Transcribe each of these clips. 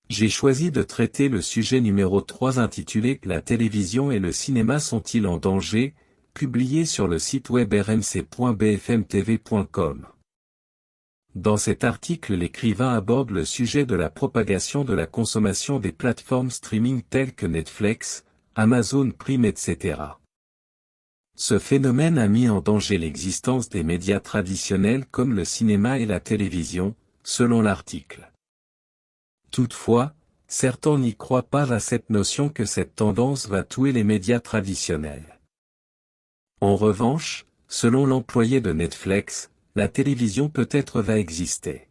J'ai choisi de traiter le sujet numéro 3 intitulé « La télévision et le cinéma sont-ils en danger ?», publié sur le site web rmc.bfmtv.com. Dans cet article, l'écrivain aborde le sujet de la propagation de la consommation des plateformes streaming telles que Netflix, Amazon Prime, etc. Ce phénomène a mis en danger l'existence des médias traditionnels comme le cinéma et la télévision, selon l'article. Toutefois, certains n'y croient pas à cette notion que cette tendance va tuer les médias traditionnels. En revanche, selon l'employé de Netflix, la télévision peut-être va exister.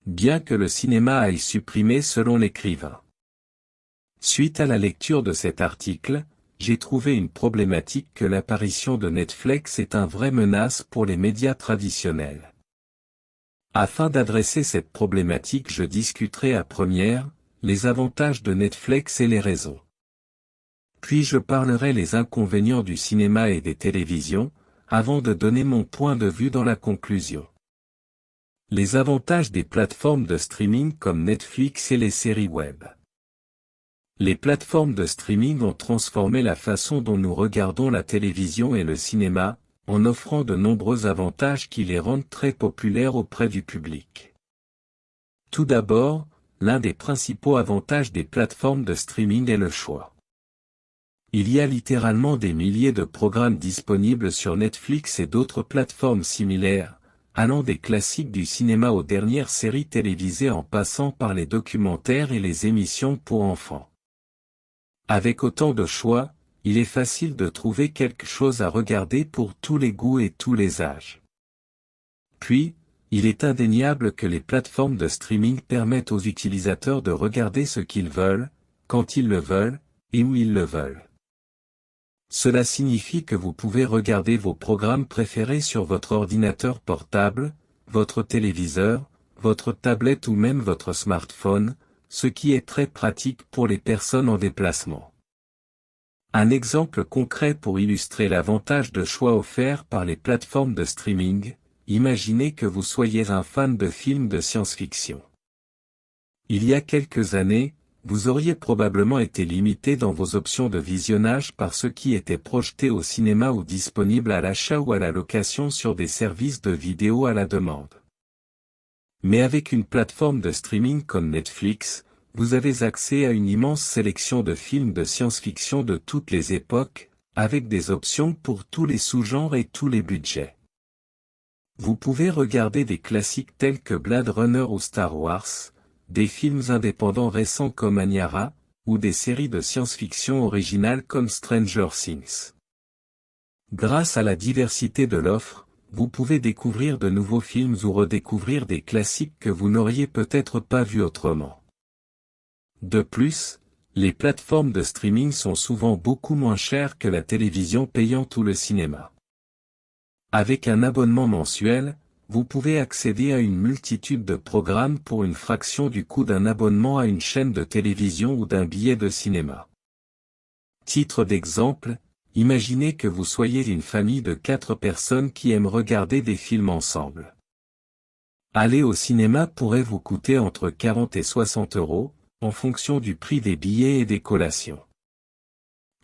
Bien que le cinéma aille supprimer selon l'écrivain. Suite à la lecture de cet article, j'ai trouvé une problématique que l'apparition de Netflix est une vraie menace pour les médias traditionnels. Afin d'adresser cette problématique, je discuterai à première, les avantages de Netflix et les raisons. Puis je parlerai les inconvénients du cinéma et des télévisions, avant de donner mon point de vue dans la conclusion. Les avantages des plateformes de streaming comme Netflix et les séries web. Les plateformes de streaming ont transformé la façon dont nous regardons la télévision et le cinéma, en offrant de nombreux avantages qui les rendent très populaires auprès du public. Tout d'abord, l'un des principaux avantages des plateformes de streaming est le choix. Il y a littéralement des milliers de programmes disponibles sur Netflix et d'autres plateformes similaires, allant des classiques du cinéma aux dernières séries télévisées en passant par les documentaires et les émissions pour enfants. Avec autant de choix, il est facile de trouver quelque chose à regarder pour tous les goûts et tous les âges. Puis, il est indéniable que les plateformes de streaming permettent aux utilisateurs de regarder ce qu'ils veulent, quand ils le veulent, et où ils le veulent. Cela signifie que vous pouvez regarder vos programmes préférés sur votre ordinateur portable, votre téléviseur, votre tablette ou même votre smartphone, ce qui est très pratique pour les personnes en déplacement. Un exemple concret pour illustrer l'avantage de choix offert par les plateformes de streaming, imaginez que vous soyez un fan de films de science-fiction. Il y a quelques années, vous auriez probablement été limité dans vos options de visionnage par ce qui était projeté au cinéma ou disponible à l'achat ou à la location sur des services de vidéo à la demande. Mais avec une plateforme de streaming comme Netflix, vous avez accès à une immense sélection de films de science-fiction de toutes les époques, avec des options pour tous les sous-genres et tous les budgets. Vous pouvez regarder des classiques tels que Blade Runner ou Star Wars, des films indépendants récents comme Aniara, ou des séries de science-fiction originales comme Stranger Things. Grâce à la diversité de l'offre, vous pouvez découvrir de nouveaux films ou redécouvrir des classiques que vous n'auriez peut-être pas vus autrement. De plus, les plateformes de streaming sont souvent beaucoup moins chères que la télévision payante ou le cinéma. Avec un abonnement mensuel, vous pouvez accéder à une multitude de programmes pour une fraction du coût d'un abonnement à une chaîne de télévision ou d'un billet de cinéma. Titre d'exemple, imaginez que vous soyez une famille de 4 personnes qui aiment regarder des films ensemble. Aller au cinéma pourrait vous coûter entre 40 et 60 €, en fonction du prix des billets et des collations.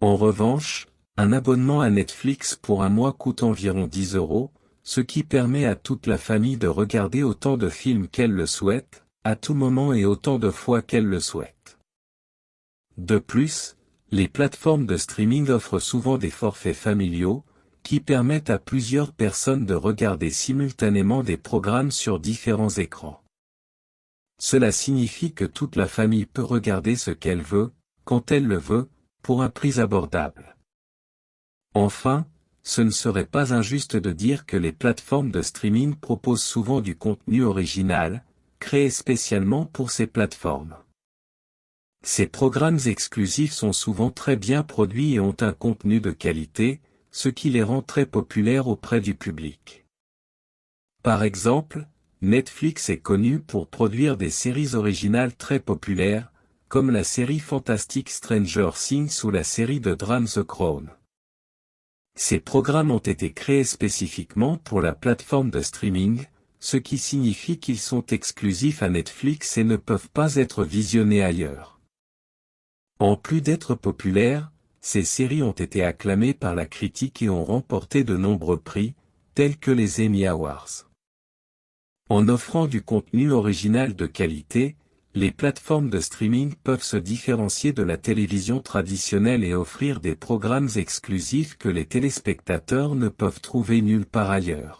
En revanche, un abonnement à Netflix pour un mois coûte environ 10 €, ce qui permet à toute la famille de regarder autant de films qu'elle le souhaite, à tout moment et autant de fois qu'elle le souhaite. De plus, les plateformes de streaming offrent souvent des forfaits familiaux, qui permettent à plusieurs personnes de regarder simultanément des programmes sur différents écrans. Cela signifie que toute la famille peut regarder ce qu'elle veut, quand elle le veut, pour un prix abordable. Enfin, ce ne serait pas injuste de dire que les plateformes de streaming proposent souvent du contenu original, créé spécialement pour ces plateformes. Ces programmes exclusifs sont souvent très bien produits et ont un contenu de qualité, ce qui les rend très populaires auprès du public. Par exemple, Netflix est connu pour produire des séries originales très populaires, comme la série fantastique Stranger Things ou la série de drame The Crown. Ces programmes ont été créés spécifiquement pour la plateforme de streaming, ce qui signifie qu'ils sont exclusifs à Netflix et ne peuvent pas être visionnés ailleurs. En plus d'être populaires, ces séries ont été acclamées par la critique et ont remporté de nombreux prix, tels que les Emmy Awards. En offrant du contenu original de qualité, les plateformes de streaming peuvent se différencier de la télévision traditionnelle et offrir des programmes exclusifs que les téléspectateurs ne peuvent trouver nulle part ailleurs.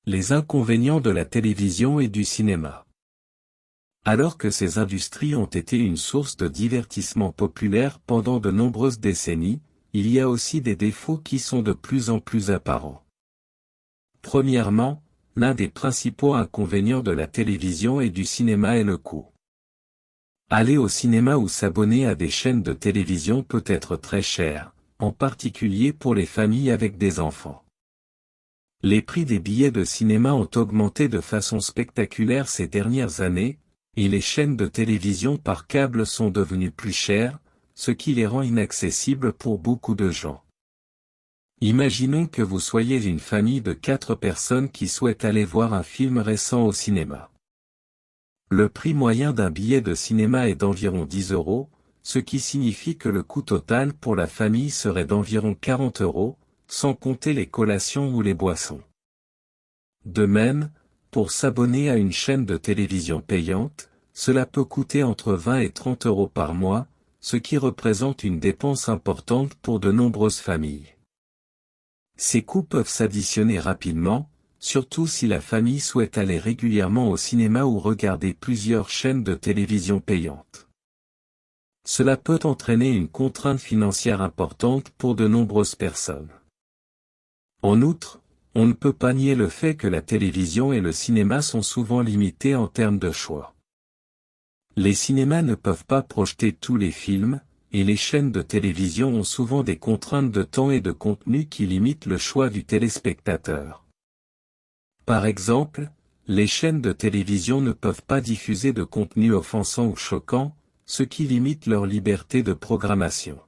Les inconvénients de la télévision et du cinéma. Alors que ces industries ont été une source de divertissement populaire pendant de nombreuses décennies, il y a aussi des défauts qui sont de plus en plus apparents. Premièrement, l'un des principaux inconvénients de la télévision et du cinéma est le coût. Aller au cinéma ou s'abonner à des chaînes de télévision peut être très cher, en particulier pour les familles avec des enfants. Les prix des billets de cinéma ont augmenté de façon spectaculaire ces dernières années, et les chaînes de télévision par câble sont devenues plus chères, ce qui les rend inaccessibles pour beaucoup de gens. Imaginons que vous soyez une famille de 4 personnes qui souhaitent aller voir un film récent au cinéma. Le prix moyen d'un billet de cinéma est d'environ 10 €, ce qui signifie que le coût total pour la famille serait d'environ 40 €, sans compter les collations ou les boissons. De même, pour s'abonner à une chaîne de télévision payante, cela peut coûter entre 20 et 30 € par mois, ce qui représente une dépense importante pour de nombreuses familles. Ces coûts peuvent s'additionner rapidement, surtout si la famille souhaite aller régulièrement au cinéma ou regarder plusieurs chaînes de télévision payantes. Cela peut entraîner une contrainte financière importante pour de nombreuses personnes. En outre, on ne peut pas nier le fait que la télévision et le cinéma sont souvent limités en termes de choix. Les cinémas ne peuvent pas projeter tous les films, et les chaînes de télévision ont souvent des contraintes de temps et de contenu qui limitent le choix du téléspectateur. Par exemple, les chaînes de télévision ne peuvent pas diffuser de contenu offensant ou choquant, ce qui limite leur liberté de programmation.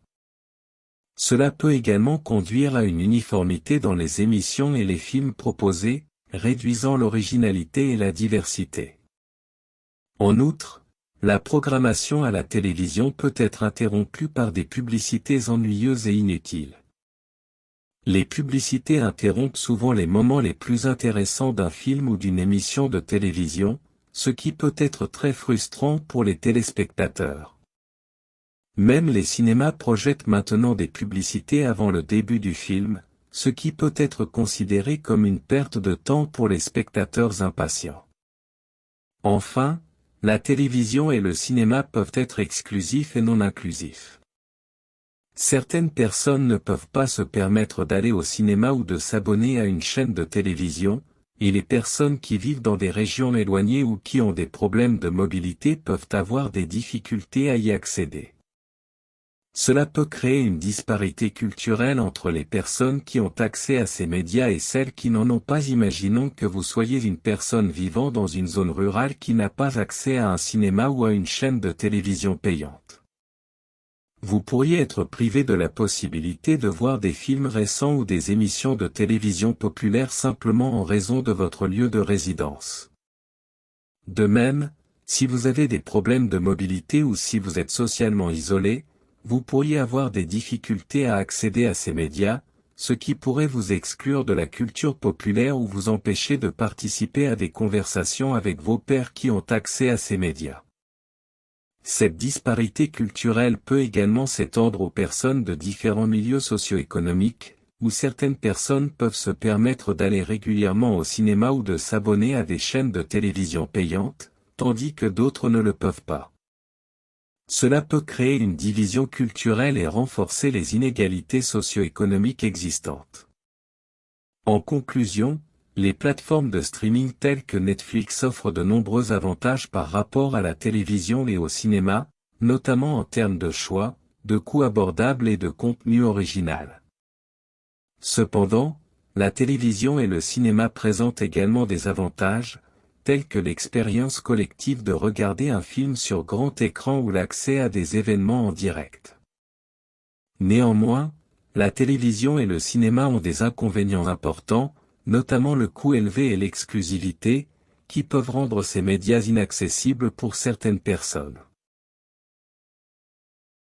Cela peut également conduire à une uniformité dans les émissions et les films proposés, réduisant l'originalité et la diversité. En outre, la programmation à la télévision peut être interrompue par des publicités ennuyeuses et inutiles. Les publicités interrompent souvent les moments les plus intéressants d'un film ou d'une émission de télévision, ce qui peut être très frustrant pour les téléspectateurs. Même les cinémas projettent maintenant des publicités avant le début du film, ce qui peut être considéré comme une perte de temps pour les spectateurs impatients. Enfin, la télévision et le cinéma peuvent être exclusifs et non inclusifs. Certaines personnes ne peuvent pas se permettre d'aller au cinéma ou de s'abonner à une chaîne de télévision, et les personnes qui vivent dans des régions éloignées ou qui ont des problèmes de mobilité peuvent avoir des difficultés à y accéder. Cela peut créer une disparité culturelle entre les personnes qui ont accès à ces médias et celles qui n'en ont pas. Imaginons que vous soyez une personne vivant dans une zone rurale qui n'a pas accès à un cinéma ou à une chaîne de télévision payante. Vous pourriez être privé de la possibilité de voir des films récents ou des émissions de télévision populaires simplement en raison de votre lieu de résidence. De même, si vous avez des problèmes de mobilité ou si vous êtes socialement isolé, vous pourriez avoir des difficultés à accéder à ces médias, ce qui pourrait vous exclure de la culture populaire ou vous empêcher de participer à des conversations avec vos pairs qui ont accès à ces médias. Cette disparité culturelle peut également s'étendre aux personnes de différents milieux socio-économiques, où certaines personnes peuvent se permettre d'aller régulièrement au cinéma ou de s'abonner à des chaînes de télévision payantes, tandis que d'autres ne le peuvent pas. Cela peut créer une division culturelle et renforcer les inégalités socio-économiques existantes. En conclusion, les plateformes de streaming telles que Netflix offrent de nombreux avantages par rapport à la télévision et au cinéma, notamment en termes de choix, de coûts abordables et de contenu original. Cependant, la télévision et le cinéma présentent également des avantages, tels que l'expérience collective de regarder un film sur grand écran ou l'accès à des événements en direct. Néanmoins, la télévision et le cinéma ont des inconvénients importants, notamment le coût élevé et l'exclusivité, qui peuvent rendre ces médias inaccessibles pour certaines personnes.